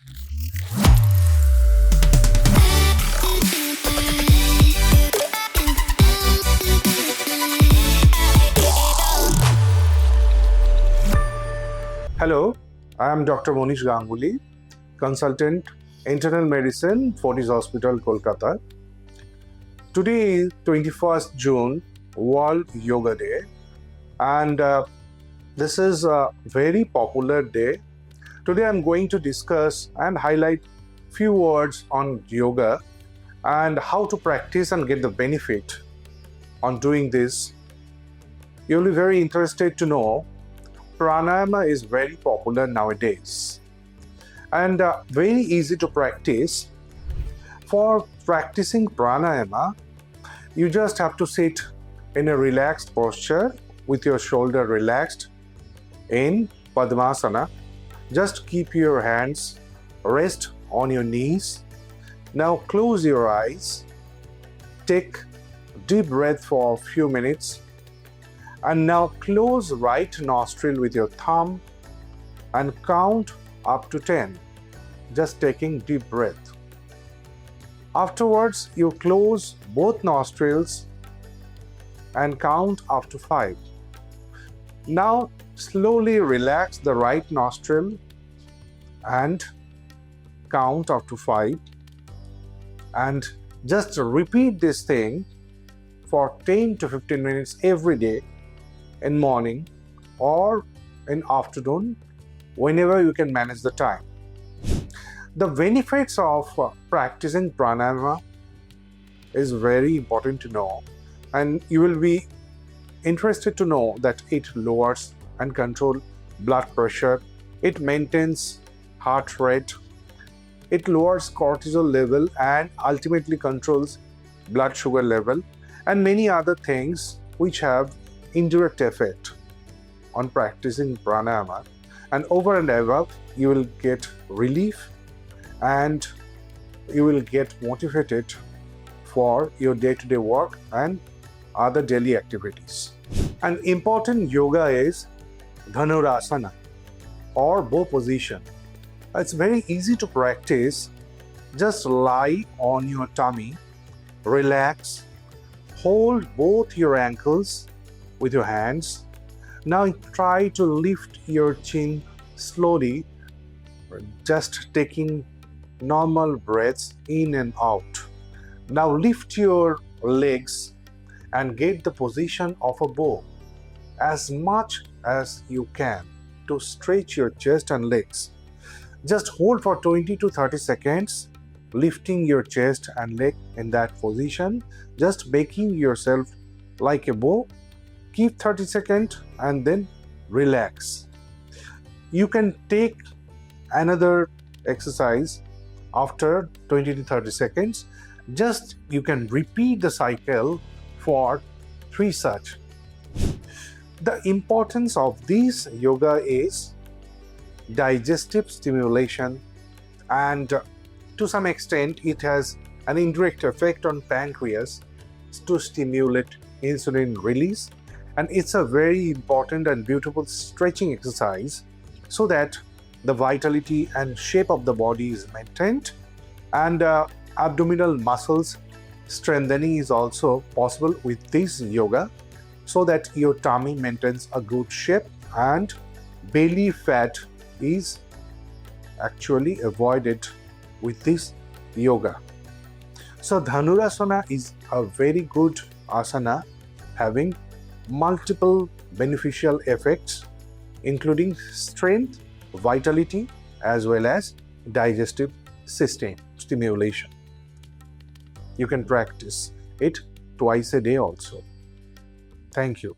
Hello, I am Dr. Manish Ganguly, consultant internal medicine, Fortis Hospital, Kolkata. Today is 21st June, World Yoga Day, and this is a very popular day. Today I'm going to discuss and highlight few words on yoga and how to practice and get the benefit on doing this. You'll be very interested to know pranayama is very popular nowadays and very easy to practice. For practicing pranayama, you just have to sit in a relaxed posture with your shoulder relaxed in Padmasana. Just keep your hands rest on your knees. Now close your eyes, take deep breath for a few minutes, and now close right nostril with your thumb and count up to 10, just taking deep breath. Afterwards, you close both nostrils and count up to 5. Now slowly relax the right nostril and count up to 5, and just repeat this thing for 10 to 15 minutes every day, in morning or in afternoon, whenever you can manage the time. The benefits of practicing pranayama is very important to know, and you will be interested to know that it lowers and controls blood pressure, it maintains heart rate, it lowers cortisol level and ultimately controls blood sugar level, and many other things which have indirect effect on practicing pranayama. And over and above, you will get relief and you will get motivated for your day-to-day work and other daily activities. An important yoga is Dhanurasana or bow position. It's very easy to practice. Just lie on your tummy, relax, hold both your ankles with your hands. Now try to lift your chin slowly, just taking normal breaths in and out. Now lift your legs and get the position of a bow as much as you can to stretch your chest and legs. Just hold for 20 to 30 seconds, lifting your chest and leg in that position, just making yourself like a bow. Keep 30 seconds and then relax. You can take another exercise after 20 to 30 seconds. Just you can repeat the cycle for 3 such. The importance of this yoga is digestive stimulation, and to some extent it has an indirect effect on pancreas to stimulate insulin release. And it's a very important and beautiful stretching exercise so that the vitality and shape of the body is maintained, and abdominal muscles strengthening is also possible with this yoga, so that your tummy maintains a good shape and belly fat is actually avoided with this yoga. So Dhanurasana is a very good asana having multiple beneficial effects, including strength, vitality, as well as digestive system stimulation. You can practice it twice a day also. Thank you.